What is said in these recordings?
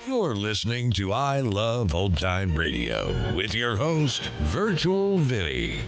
You're listening to I Love Old Time Radio with your host, Virtual Vinny.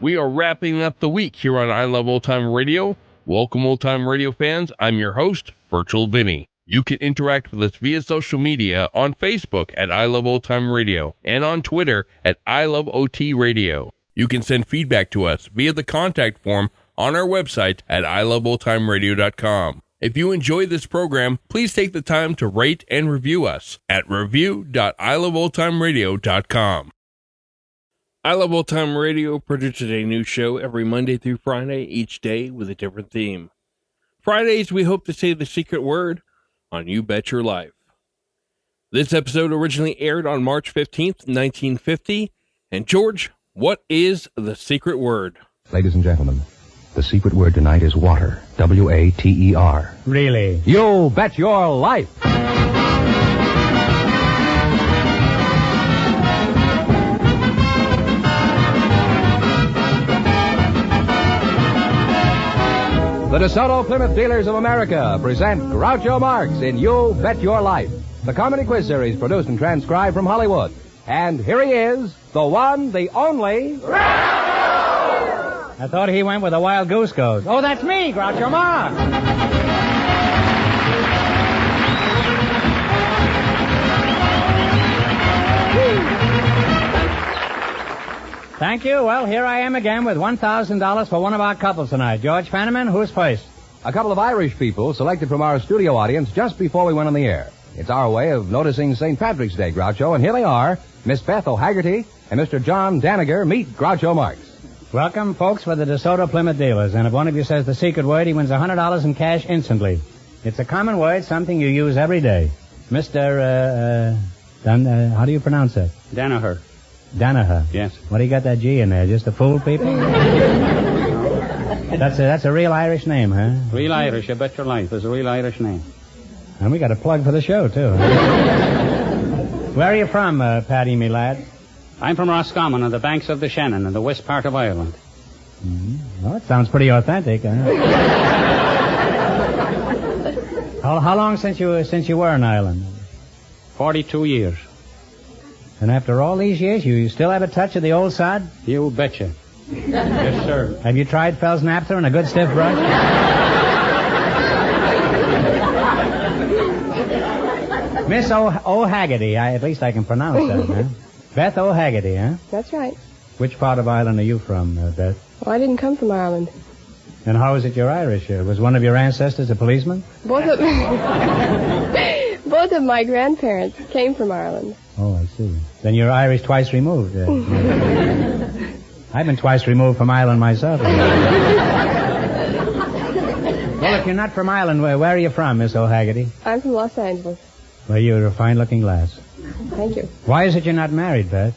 We are wrapping up the week here on I Love Old Time Radio. Welcome, Old Time Radio fans. I'm your host, Virtual Vinny. You can interact with us via social media on Facebook at I Love Old Time Radio and on Twitter at I Love OT Radio. You can send feedback to us via the contact form on our website at iloveoldtimeradio.com. If you enjoy this program, please take the time to rate and review us at review.iloveoldtimeradio.com. I Love Old Time Radio produces a new show every Monday through Friday, each day with a different theme. Fridays, we hope to say the secret word on You Bet Your Life. This episode originally aired on March 15th, 1950. And George, what is the secret word? Ladies and gentlemen, the secret word tonight is water. W-A-T-E-R. Really? You bet your life! The DeSoto Plymouth Dealers of America present Groucho Marx in You Bet Your Life, the comedy quiz series produced and transcribed from Hollywood. And here he is, the one, the only... Groucho! I thought he went with a wild goose goes. Oh, that's me, Groucho Marx! Thank you. Well, here I am again with $1,000 for one of our couples tonight. George Fenneman, who's first? A couple of Irish people selected from our studio audience just before we went on the air. It's our way of noticing St. Patrick's Day, Groucho, and here they are, Miss Beth O'Haggerty and Mr. John Daniger. Meet Groucho Marx. Welcome, folks, for the DeSoto Plymouth Dealers. And if one of you says the secret word, he wins $100 in cash instantly. It's a common word, something you use every day. Mr. how do you pronounce it? Danaher. Danaher. Yes. What do you got that G in there? Just to fool people? That's a real Irish name, huh? Real Irish, I bet your life. It's a real Irish name. And we got a plug for the show, too. Where are you from, Paddy, me lad? I'm from Roscommon on the banks of the Shannon in the west part of Ireland. Mm-hmm. Well, it sounds pretty authentic, huh? How long since you were in Ireland? 42 years. And after all these years, you still have a touch of the old sod? You betcha. Yes, sir. Have you tried Fell's Naphtha and a good stiff brush? Miss O'Haggerty, at least I can pronounce that, huh? Beth O'Haggerty, huh? That's right. Which part of Ireland are you from, Beth? Well, I didn't come from Ireland. And how is it you're Irish? Was one of your ancestors a policeman? Both of my grandparents came from Ireland. Oh, I see. Then you're Irish twice removed. I've been twice removed from Ireland myself. Well, if you're not from Ireland, where are you from, Miss O'Haggerty? I'm from Los Angeles. Well, you're a fine-looking lass. Thank you. Why is it you're not married, Beth?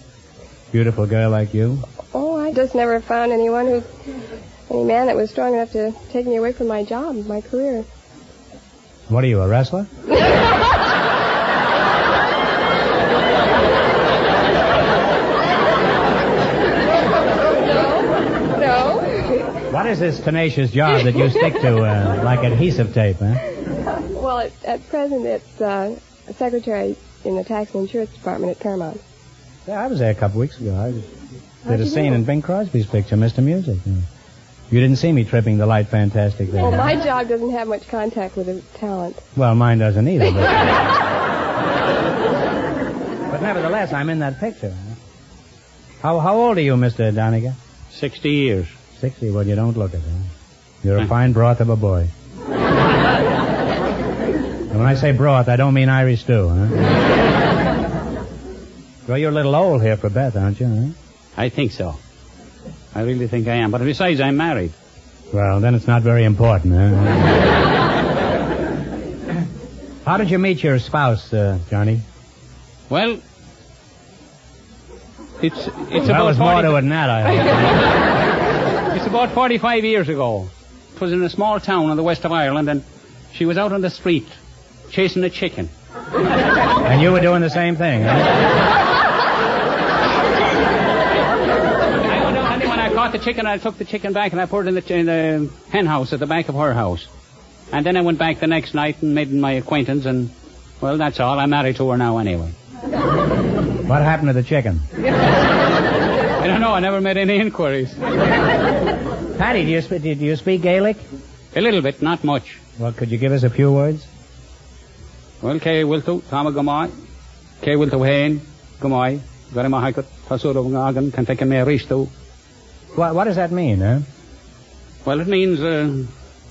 Beautiful girl like you. Oh, I just never found any man that was strong enough to take me away from my job, my career. What are you, a wrestler? No. What is this tenacious job that you stick to like adhesive tape, huh? Well, at present, it's a secretary in the tax and insurance department at Paramount. Yeah, I was there a couple weeks ago. I did a scene in Bing Crosby's picture, Mr. Music. You didn't see me tripping the light fantastic there. Well, my job doesn't have much contact with the talent. Well, mine doesn't either. But nevertheless, I'm in that picture. How old are you, Mr. Doniger? 60 years. 60? Well, you don't look it, huh? You're a fine broth of a boy. And when I say broth, I don't mean Irish stew, huh? Well, you're a little old here for Beth, aren't you, huh? I think so. I really think I am. But besides, I'm married. Well, then it's not very important, huh? How did you meet your spouse, Johnny? Well, it's Well, about there's more to it than that, I hope. It's about 45 years ago. It was in a small town in the west of Ireland, and she was out on the street chasing a chicken. And you were doing the same thing, huh? When I caught the chicken, I took the chicken back and I put it in the hen house at the back of her house. And then I went back the next night and made my acquaintance, and, well, that's all. I'm married to her now anyway. What happened to the chicken? I don't know. I never made any inquiries. Patty, do you speak Gaelic? A little bit, not much. Well, could you give us a few words? Well, Kay Wiltu, Tama Gamai, Kay Wiltu Hain, Gamai, Garima Haikut, Tasuro Ngagan, can take a Risto. What does that mean, huh? Well, it means,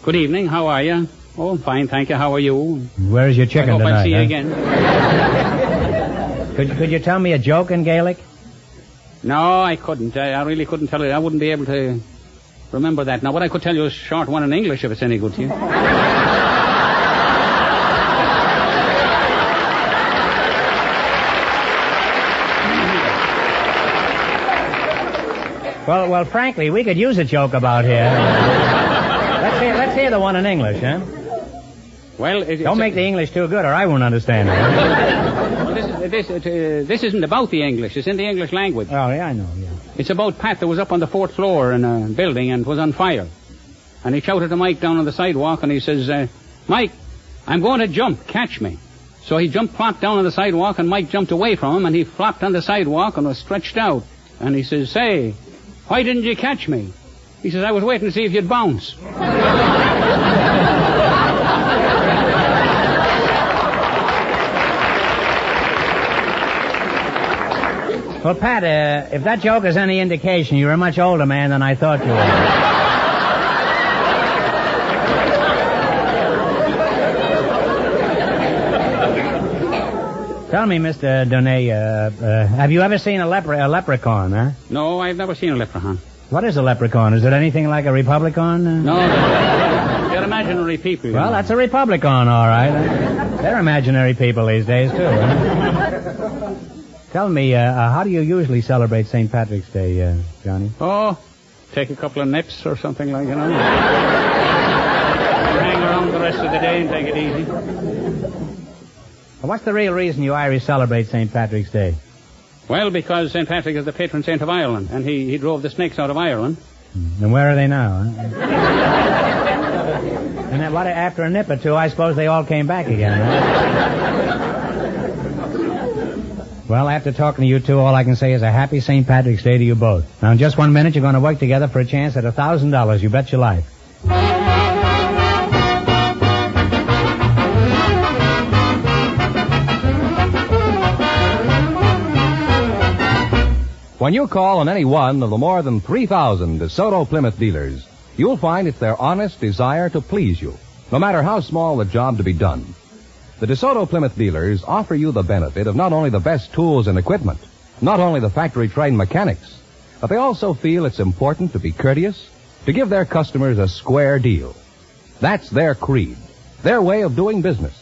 good evening, how are you? Oh, I'm fine, thank you, how are you? Where's your chicken tonight? I hope I'll see you huh? again. Could you tell me a joke in Gaelic? No, I couldn't. I really couldn't tell you. I wouldn't be able to remember that. Now, what I could tell you is a short one in English, if it's any good to you. Well, frankly, we could use a joke about here. Let's hear the one in English, huh? Well, don't make the English too good, or I won't understand it. Well, this isn't about the English. It's in the English language. Oh, yeah, I know, yeah. It's about Pat that was up on the 4th floor in a building and was on fire. And he shouted to Mike down on the sidewalk, and he says, Mike, I'm going to jump. Catch me. So he plopped down on the sidewalk, and Mike jumped away from him, and he flopped on the sidewalk and was stretched out. And he says, say, why didn't you catch me? He says, I was waiting to see if you'd bounce. Well, Pat, if that joke is any indication, you're a much older man than I thought you were. Tell me, Mr. Donay, have you ever seen a leprechaun, huh? No, I've never seen a leprechaun. What is a leprechaun? Is it anything like a Republican? No, they're imaginary people. Well, that's a Republican, all right. They're imaginary people these days, too. Huh? Tell me, how do you usually celebrate St. Patrick's Day, Johnny? Oh, take a couple of nips or something like, hang around the rest of the day and take it easy. Well, what's the real reason you Irish celebrate St. Patrick's Day? Well, because St. Patrick is the patron saint of Ireland, and he drove the snakes out of Ireland. And where are they now, huh? And then after a nip or two, I suppose they all came back again, huh? Well, after talking to you two, all I can say is a happy St. Patrick's Day to you both. Now, in just 1 minute, you're going to work together for a chance at $1,000. You bet your life. When you call on any one of the more than 3,000 DeSoto Plymouth dealers, you'll find it's their honest desire to please you, no matter how small the job to be done. The DeSoto Plymouth dealers offer you the benefit of not only the best tools and equipment, not only the factory-trained mechanics, but they also feel it's important to be courteous, to give their customers a square deal. That's their creed, their way of doing business.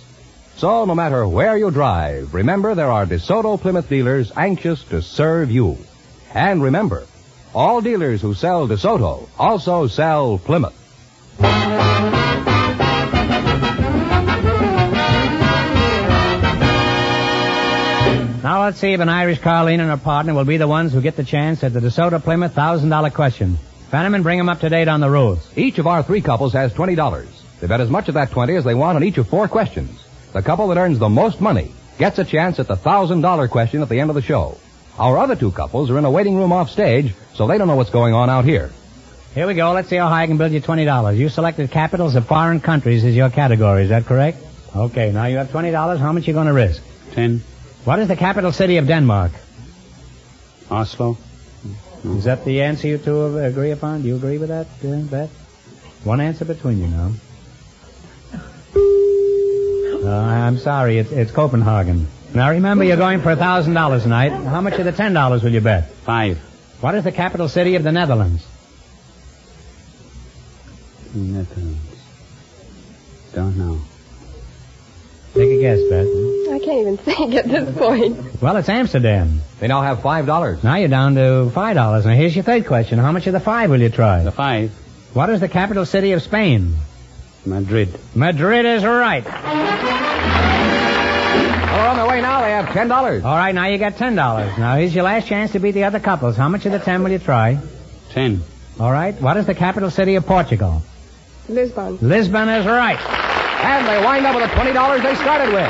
So no matter where you drive, remember there are DeSoto Plymouth dealers anxious to serve you. And remember, all dealers who sell DeSoto also sell Plymouth. Now let's see if an Irish Coleen and her partner will be the ones who get the chance at the DeSoto Plymouth $1,000 question. Fenneman, bring them up to date on the rules. Each of our three couples has $20. They bet as much of that 20 as they want on each of 4 questions. The couple that earns the most money gets a chance at the $1,000 question at the end of the show. Our other 2 couples are in a waiting room off stage, so they don't know what's going on out here. Here we go. Let's see how high I can build you $20. You selected capitals of foreign countries as your category. Is that correct? Okay, now you have $20. How much are you going to risk? 10. What is the capital city of Denmark? Oslo. Is that the answer you two agree upon? Do you agree with that, Beth? One answer between you now. I'm sorry, it's Copenhagen. Now remember, you're going for $1,000 tonight. How much of the $10 will you bet? 5. What is the capital city of the Netherlands? Netherlands. Don't know. Take a guess, Beth. I can't even think at this point. Well, it's Amsterdam. They now have $5. Now you're down to $5. Now here's your third question. How much of the 5 will you try? The 5. What is the capital city of Spain? Madrid. Madrid is right. Well, on their way now. They have $10. All right, now you got $10. Now, here's your last chance to beat the other couples. How much of the 10 will you try? 10. All right. What is the capital city of Portugal? Lisbon. Lisbon is right. And they wind up with the $20 they started with.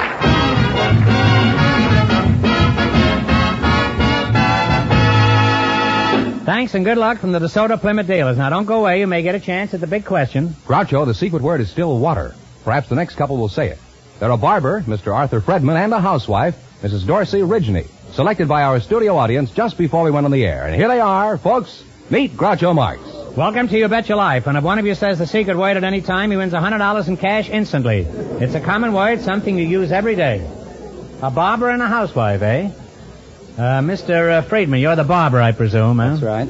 Thanks and good luck from the DeSoto Plymouth dealers. Now, don't go away. You may get a chance at the big question. Groucho, the secret word is still water. Perhaps the next couple will say it. They're a barber, Mr. Arthur Fredman, and a housewife, Mrs. Dorsey Ridgeny, selected by our studio audience just before we went on the air. And here they are, folks. Meet Groucho Marx. Welcome to You Bet Your Life. And if one of you says the secret word at any time, he wins $100 in cash instantly. It's a common word, something you use every day. A barber and a housewife, eh? Mr. Friedman, you're the barber, I presume, huh? That's right.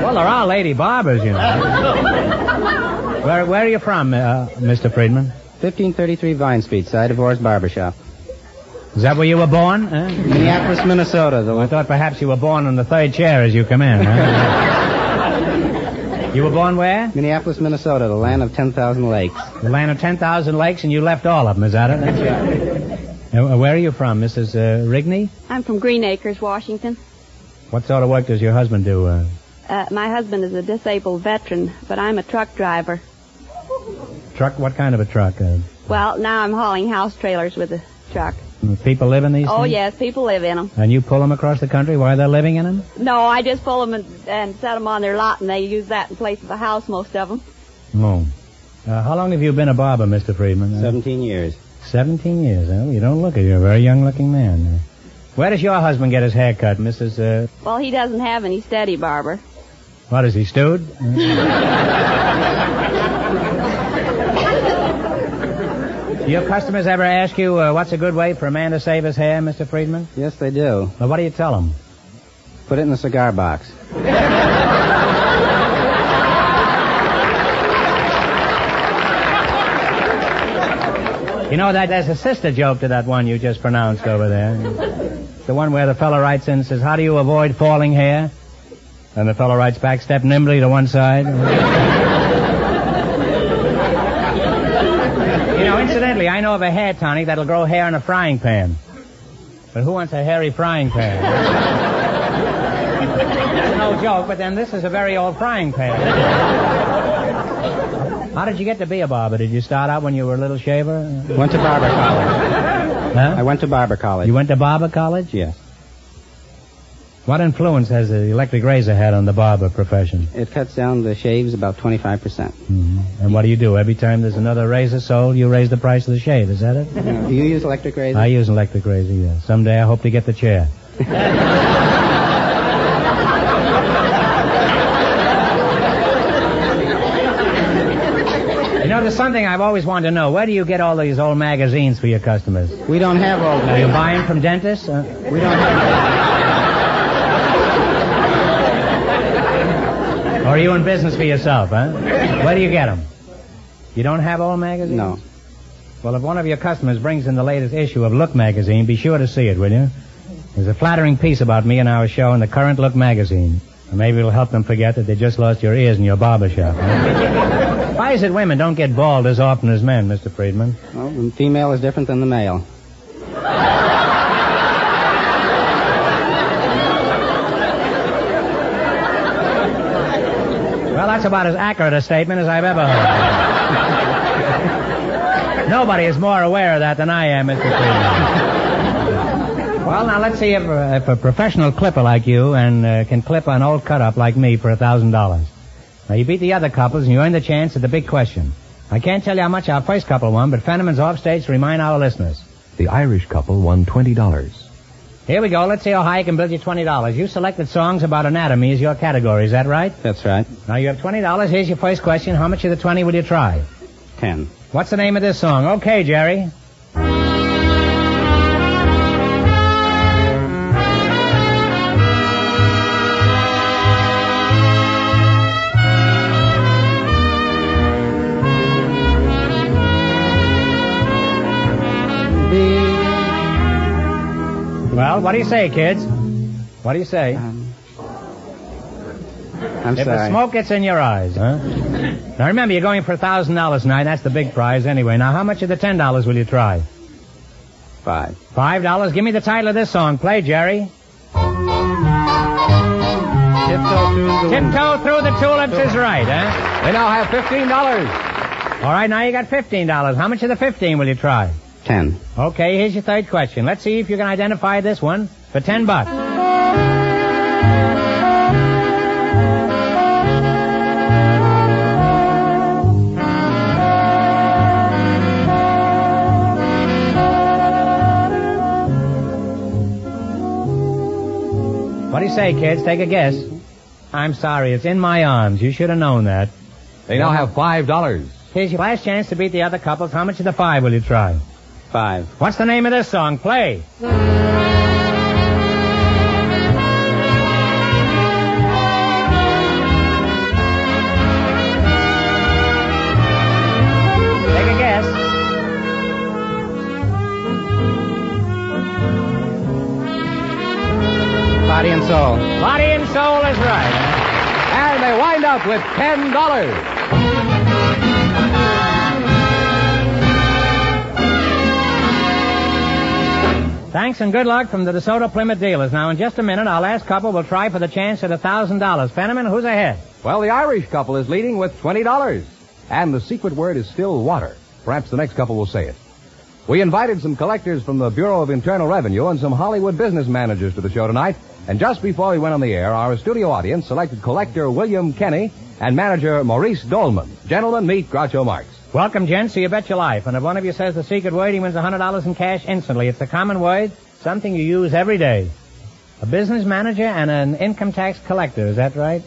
Well, there are lady barbers, you know. Where are you from, Mr. Friedman? 1533 Vine Street, side of Orr's Barbershop. Is that where you were born? Minneapolis, Minnesota. I thought perhaps you were born on the third chair as you come in, huh? You were born where? Minneapolis, Minnesota, the land of 10,000 lakes. The land of 10,000 lakes, and you left all of them, is that it? That's right. Where are you from, Mrs. Rigney? I'm from Green Acres, Washington. What sort of work does your husband do? My husband is a disabled veteran, but I'm a truck driver. Truck? What kind of a truck? Well, now I'm hauling house trailers with a truck. People live in these Oh, things? yes, people live in them. And you pull them across the country while they're living in them? No, I just pull them and set them on their lot, and they use that in place of a house, most of them. Oh. How long have you been a barber, Mr. Friedman? 17 years. 17 years, huh? You don't look it. You're a very young-looking man. Where does your husband get his hair cut, Mrs. Well, he doesn't have any steady barber. What, is he stewed? Do your customers ever ask you what's a good way for a man to save his hair, Mr. Friedman? Yes, they do. Well, what do you tell them? Put it in the cigar box. You know, there's a sister joke to that one you just pronounced over there. The one where the fellow writes in and says, how do you avoid falling hair? And the fellow writes back, step nimbly to one side. You know, incidentally, I know of a hair tonic that'll grow hair in a frying pan. But who wants a hairy frying pan? No joke, but then this is a very old frying pan. How did you get to be a barber? Did you start out when you were a little shaver? Went to barber college. Huh? I went to barber college. You went to barber college? Yes. What influence has the electric razor had on the barber profession? It cuts down the shaves about 25%. Mm-hmm. And what do? Every time there's another razor sold, you raise the price of the shave, is that it? Do you use electric razor? I use an electric razor, yes. Someday I hope to get the chair. You know, there's something I've always wanted to know. Where do you get all these old magazines for your customers? We don't have old Do you buy them from dentists? We don't have... Or are you in business for yourself, huh? Where do you get them? You don't have old magazines? No. Well, if one of your customers brings in the latest issue of Look magazine, be sure to see it, will you? There's a flattering piece about me and our show in the current Look magazine. Or maybe it'll help them forget that they just lost your ears in your barber shop. Huh? Why is it women don't get bald as often as men, Mr. Friedman? Well, the female is different than the male. Well, that's about as accurate a statement as I've ever heard. Nobody is more aware of that than I am, Mr. Friedman. Well, now, let's see if a professional clipper like you can clip an old cut-up like me for $1,000. Now, you beat the other couples, and you earn the chance at the big question. I can't tell you how much our first couple won, but Fenneman's offstage to remind our listeners. The Irish couple won $20. Here we go. Let's see how high I can build you $20. You selected songs about anatomy as your category. Is that right? That's right. Now, you have $20. Here's your first question. How much of the 20 will you try? 10. What's the name of this song? Okay, Jerry. Well, what do you say, kids? What do you say? I I'm If the sorry. smoke gets in your eyes, huh? Now remember, you're going for $1,000 tonight. That's the big prize anyway. Now, how much of the $10 will you try? 5. $5. Give me the title of this song. Play, Jerry. Tiptoe Through the Tulips is right, huh? They now have $15. All right, now you got $15. How much of the 15 will you try? 10. Okay, here's your third question. Let's see if you can identify this one for $10. What do you say, kids? Take a guess. I'm sorry, it's In My Arms. You should have known that. They now have $5. Here's your last chance to beat the other couples. How much of the 5 will you try? 5. What's the name of this song? Play. Take a guess. Body and soul. Body and Soul is right. And they wind up with $10. Thanks and good luck from the DeSoto Plymouth dealers. Now, in just a minute, our last couple will try for the chance at $1,000. Fenneman, who's ahead? Well, the Irish couple is leading with $20. And the secret word is still water. Perhaps the next couple will say it. We invited some collectors from the Bureau of Internal Revenue and some Hollywood business managers to the show tonight. And just before we went on the air, our studio audience selected collector William Kenny and manager Maurice Dolman. Gentlemen, meet Groucho Marx. Welcome, gents, to You Bet Your Life. And if one of you says the secret word, he wins $100 in cash instantly. It's a common word, something you use every day. A business manager and an income tax collector. Is that right?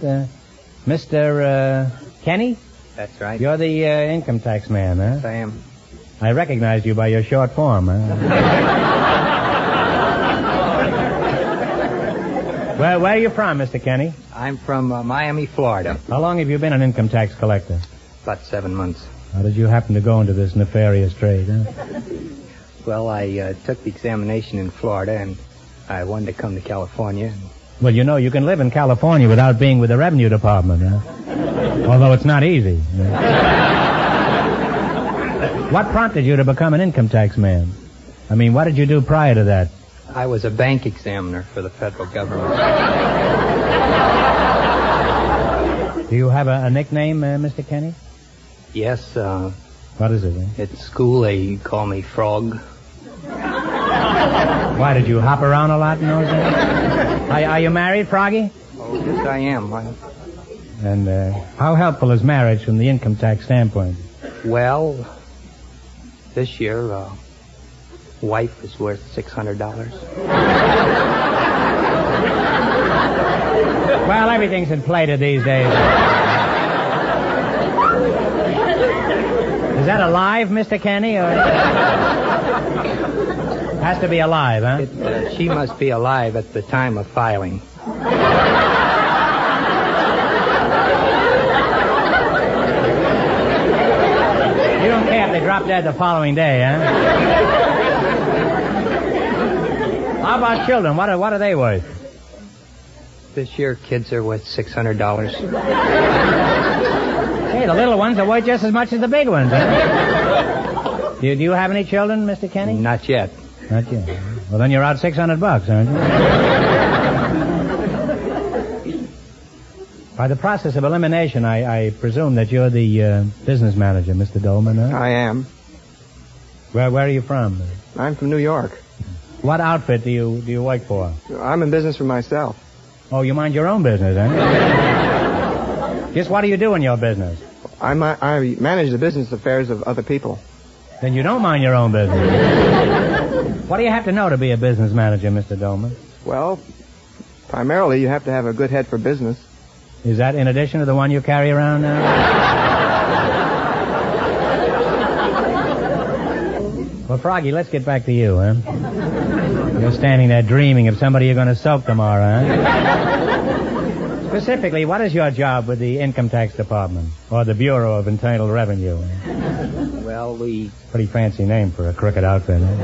Mr. Kenny? That's right. You're the income tax man, huh? Yes, I am. I recognized you by your short form, huh? Where are you from, Mr. Kenny? I'm from Miami, Florida. How long have you been an income tax collector? About 7 months. How did you happen to go into this nefarious trade, huh? Well, I took the examination in Florida, and I wanted to come to California. Well, you know, you can live in California without being with the Revenue Department, huh? Although it's not easy. What prompted you to become an income tax man? I mean, what did you do prior to that? I was a bank examiner for the federal government. Do you have a nickname, Mr. Kenny? Yes, What is it? at school they call me Frog. Why, did you hop around a lot in those days? Are you married, Froggy? Oh, yes, I am. And how helpful is marriage from the income tax standpoint? Well, this year, wife is worth $600. Well, everything's inflated these days. Is that alive, Mr. Kenny, or... Has to be alive, huh? She must be alive at the time of filing. You don't care if they drop dead the following day, huh? How about children? What are they worth? This year, kids are worth $600. Hey, the little ones are worth just as much as the big ones, huh? Do you have any children, Mr. Kenny? Not yet. Not yet. Well, then you're out $600, aren't you? By the process of elimination, I presume that you're the business manager, Mr. Dolman, huh? I am. Where are you from? I'm from New York. What outfit do you work for? I'm in business for myself. Oh, you mind your own business, huh? Just what do you do in your business? I manage the business affairs of other people. Then you don't mind your own business. What do you have to know to be a business manager, Mr. Dolman? Well, primarily you have to have a good head for business. Is that in addition to the one you carry around now? Well, Froggy, let's get back to you, huh? You're standing there dreaming of somebody you're going to soak tomorrow, huh? Specifically, what is your job with the Income Tax Department or the Bureau of Internal Revenue? Well, Pretty fancy name for a crooked outfit, huh?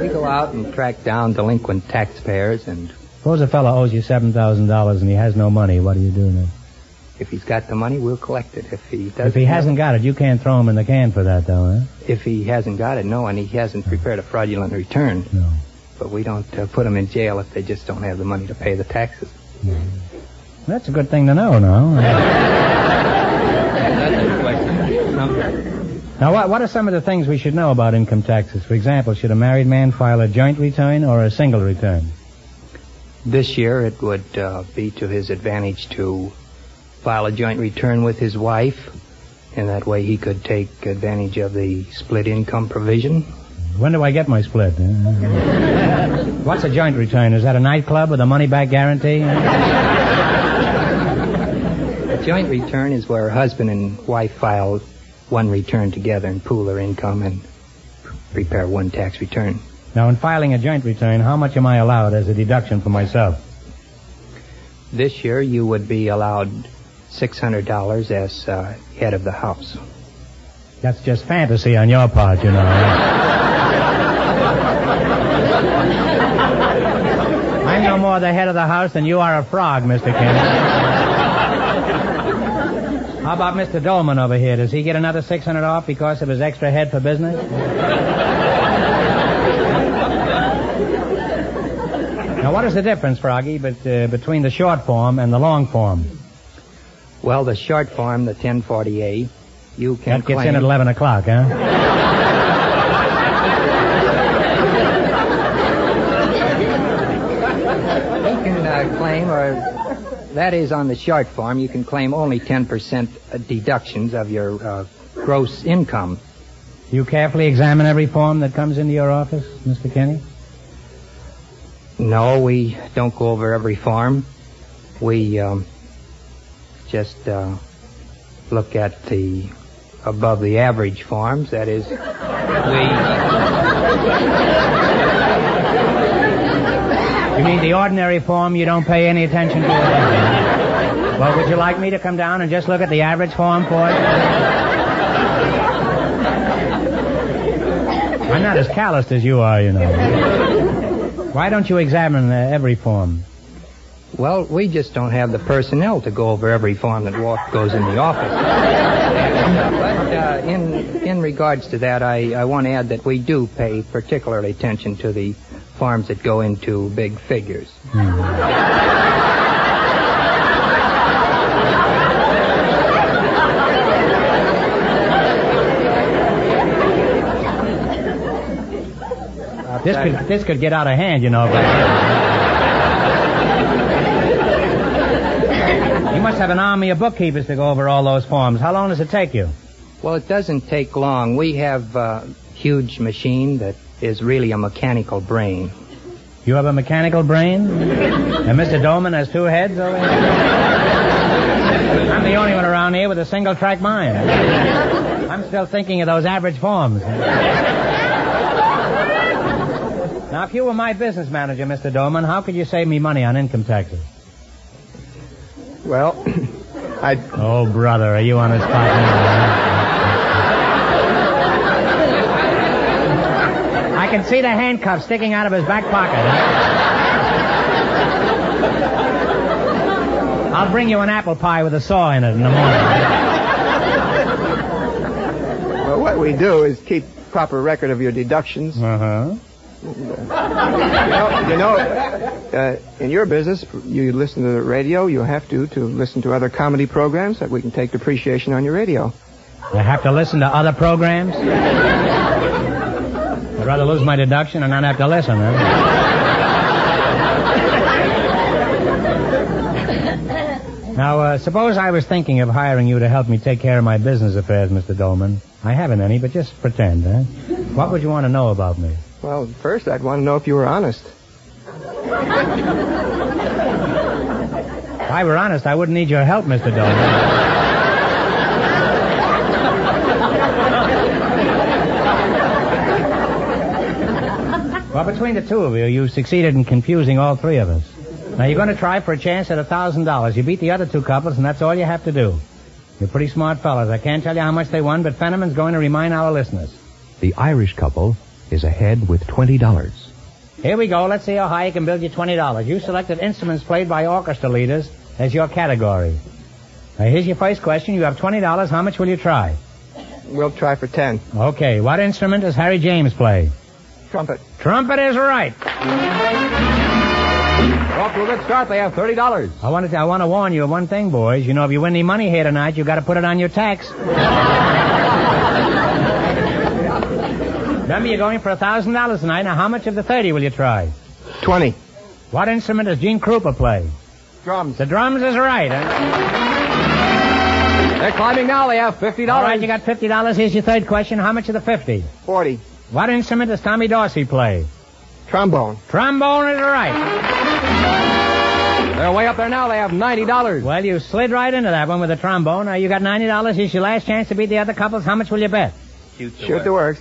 we go out out and track down delinquent taxpayers, and Suppose a fellow owes you $7,000 and he has no money. What do you do then? if he's got the money, we'll collect it. If he doesn't, If he hasn't got it, you can't throw him in the can for that, though, huh? If he hasn't got it, no, and he hasn't prepared a fraudulent return. No. But we don't put them in jail if they just don't have the money to pay the taxes. That's a good thing to know, no? Now, what are some of the things we should know about income taxes? For example, should a married man file a joint return or a single return? This year, it would be to his advantage to file a joint return with his wife, and that way he could take advantage of the split income provision. When do I get my split? What's a joint return? Is that a nightclub with a money-back guarantee? A joint return is where husband and wife file one return together and pool their income and prepare one tax return. Now, in filing a joint return, how much am I allowed as a deduction for myself? This year, you would be allowed $600 as head of the house. That's just fantasy on your part, you know. I'm no more the head of the house than you are a frog, Mr. Kennedy. How about Mr. Dolman over here? Does he get another $600 off because of his extra head for business? Now, what is the difference, Froggy, between the short form and the long form? Well, the short form, the 1040A, you can That gets claim... in at 11 o'clock, huh? You can claim, or that is on the short form, you can claim only 10% deductions of your gross income. You carefully examine every form that comes into your office, Mr. Kenny? No, we don't go over every form. We just look at the above the average forms. That is, You mean the ordinary form you don't pay any attention to? Well, would you like me to come down and just look at the average form for you? I'm not as calloused as you are, you know. Why don't you examine every form? well, we just don't have the personnel to go over every form that goes in the office. But in regards to that, I want to add that we do pay particular attention to the forms that go into big figures. This could get out of hand, you know. You must have an army of bookkeepers to go over all those forms. How long does it take you? Well, it doesn't take long. We have a huge machine that is really a mechanical brain. You have a mechanical brain? And Mr. Dolman has two heads over here? I'm the only one around here with a single-track mind. I'm still thinking of those average forms. Now, if you were my business manager, Mr. Dolman, how could you save me money on income taxes? Well, Oh, brother, are you on the spot now? I can see the handcuffs sticking out of his back pocket. I'll bring you an apple pie with a saw in it in the morning. well, what we do is keep proper record of your deductions. Uh-huh. In your business, you listen to the radio. You have to listen to other comedy programs that we can take depreciation on your radio. I have to listen to other programs? I'd rather lose my deduction and not have to listen, huh? Now, suppose I was thinking of hiring you to help me take care of my business affairs, Mr. Dolman. I haven't any, but just pretend, huh? What would you want to know about me? Well, first, I'd want to know if you were honest. If I were honest, I wouldn't need your help, Mr. Dolman. Well, between the two of you, you've succeeded in confusing all three of us. Now, you're going to try for a chance at $1,000. You beat the other two couples, and that's all you have to do. You're pretty smart fellas. I can't tell you how much they won, but Fenneman's going to remind our listeners. The Irish couple is ahead with $20. Here we go. Let's see how high I can build you $20. You selected instruments played by orchestra leaders as your category. Here's your first question. You have $20. How much will you try? We'll try for 10. Okay. What instrument does Harry James play? Trumpet. Trumpet is right. Off to a good start. They have $30. I want to warn you of one thing, boys. You know, if you win any money here tonight, you got to put it on your tax. Remember, you're going for $1,000 tonight. Now, how much of the 30 will you try? 20. What instrument does Gene Krupa play? Drums. The drums is right. They're climbing now. They have $50. All right, you got $50. Here's your third question. How much of the 50? 40. What instrument does Tommy Dorsey play? Trombone. Trombone is right. They're way up there now. They have $90. Well, you slid right into that one with the trombone. Now, you got $90. Here's your last chance to beat the other couples. How much will you bet? Shoot the works.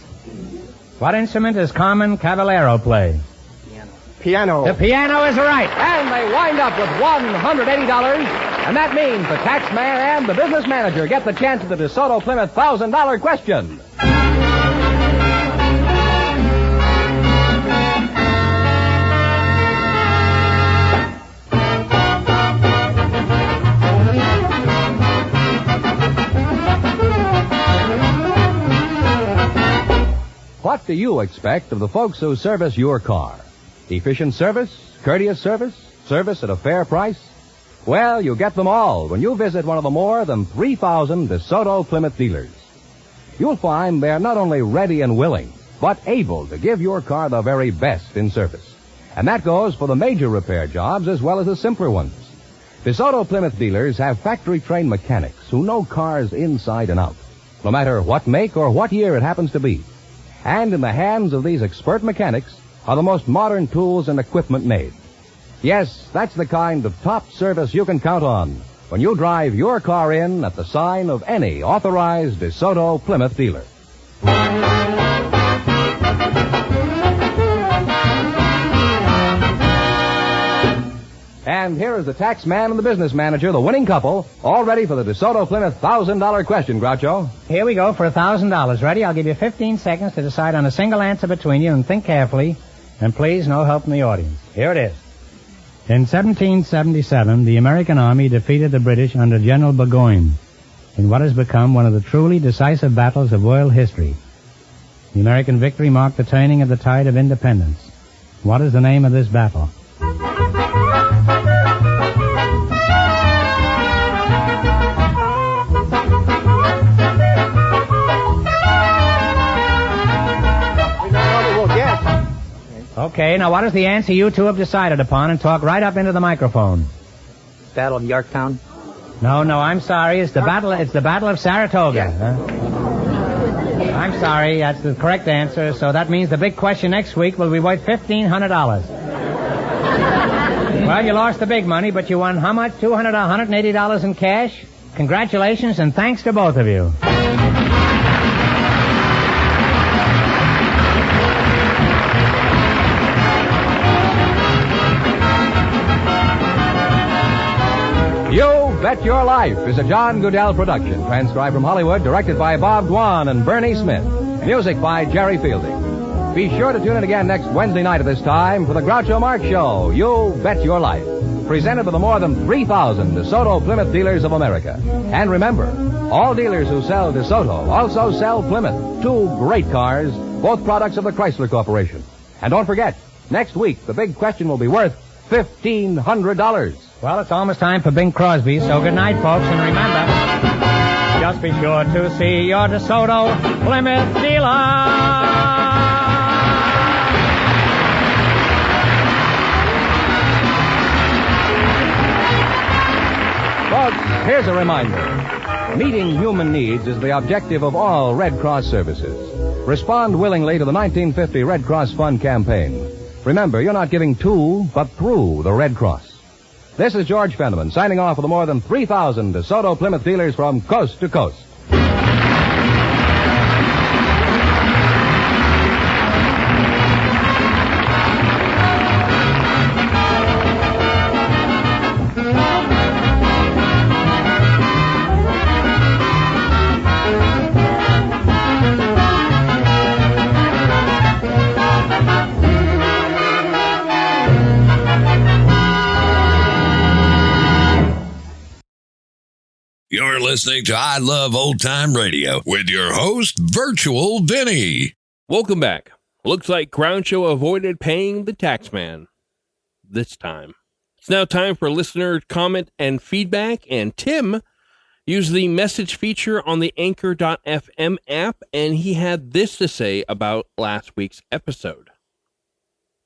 What instrument does Carmen Caballero play? Piano. The piano is right. And they wind up with $180. And that means the tax man and the business manager get the chance at the DeSoto Plymouth $1,000 question. What do you expect of the folks who service your car? Efficient service? Courteous service? Service at a fair price? Well, you get them all when you visit one of the more than 3,000 DeSoto Plymouth dealers. You'll find they're not only ready and willing, but able to give your car the very best in service. And that goes for the major repair jobs as well as the simpler ones. DeSoto Plymouth dealers have factory-trained mechanics who know cars inside and out, no matter what make or what year it happens to be. And in the hands of these expert mechanics are the most modern tools and equipment made. Yes, that's the kind of top service you can count on when you drive your car in at the sign of any authorized DeSoto Plymouth dealer. And here is the tax man and the business manager, the winning couple, all ready for the DeSoto Plymouth $1,000 question, Groucho. Here we go for $1,000. Ready? I'll give you 15 seconds to decide on a single answer between you and think carefully. And please, no help from the audience. Here it is. In 1777, the American Army defeated the British under General Burgoyne in what has become one of the truly decisive battles of world history. The American victory marked the turning of the tide of independence. What is the name of this battle? Okay, now what is the answer you two have decided upon, and talk right up into the microphone? Battle of Yorktown? No, I'm sorry. It's the battle of Saratoga. Yeah. Huh? I'm sorry, that's the correct answer. So that means the big question next week will be worth $1,500. Well, you lost the big money, but you won how much? $200, $180 in cash? Congratulations, and thanks to both of you. You Bet Your Life is a John Goodell production, transcribed from Hollywood, directed by Bob Dwan and Bernie Smith. Music by Jerry Fielding. Be sure to tune in again next Wednesday night at this time for the Groucho Marx Show, You Bet Your Life, presented by the more than 3,000 DeSoto Plymouth dealers of America. And remember, all dealers who sell DeSoto also sell Plymouth, two great cars, both products of the Chrysler Corporation. And don't forget, next week the big question will be worth $1,500. Well, it's almost time for Bing Crosby, so good night, folks, and remember, just be sure to see your DeSoto Plymouth dealer. Folks, here's a reminder. Meeting human needs is the objective of all Red Cross services. Respond willingly to the 1950 Red Cross Fund campaign. Remember, you're not giving to, but through the Red Cross. This is George Fenneman signing off for the more than 3,000 DeSoto Plymouth dealers from coast to coast. You're listening to I Love Old Time Radio with your host, Virtual Vinny. Welcome back. Looks like Groucho avoided paying the tax man this time. It's now time for listener comment and feedback, and Tim used the message feature on the Anchor.fm app, and he had this to say about last week's episode.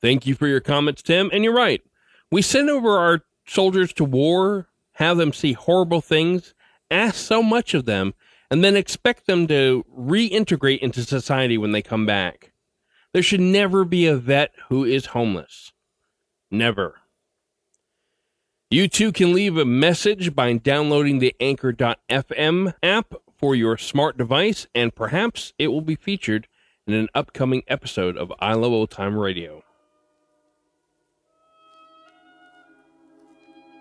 Thank you for your comments, Tim, and you're right. We send over our soldiers to war, have them see horrible things, ask so much of them, and then expect them to reintegrate into society when they come back. There should never be a vet who is homeless. Never. You too can leave a message by downloading the Anchor.fm app for your smart device, and perhaps it will be featured in an upcoming episode of I Love Old Time Radio.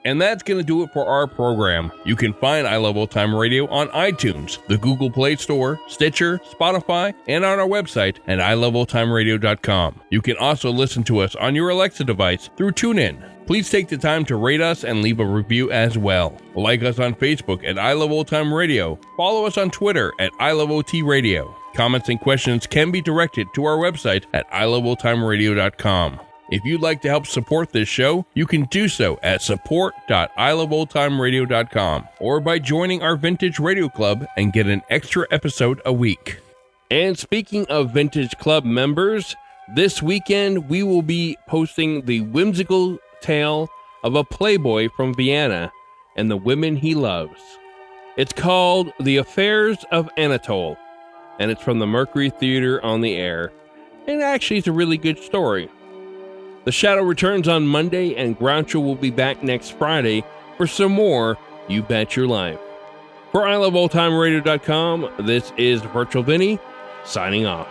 And that's going to do it for our program. You can find I Love Old Time Radio on iTunes, the Google Play Store, Stitcher, Spotify, and on our website at iloveoldtimeradio.com. You can also listen to us on your Alexa device through TuneIn. Please take the time to rate us and leave a review as well. Like us on Facebook at I Love Old Time Radio. Follow us on Twitter at I Love OT Radio. Comments and questions can be directed to our website at iloveoldtimeradio.com. If you'd like to help support this show, you can do so at support.iloveoldtimeradio.com or by joining our Vintage Radio Club and get an extra episode a week. And speaking of Vintage Club members, this weekend we will be posting the whimsical tale of a playboy from Vienna and the women he loves. It's called The Affairs of Anatole, and it's from the Mercury Theater on the Air. And actually, it's a really good story. The Shadow returns on Monday, and Groucho will be back next Friday for some more You Bet Your Life. For iloveoldtimeradio.com, this is Virtual Vinny, signing off.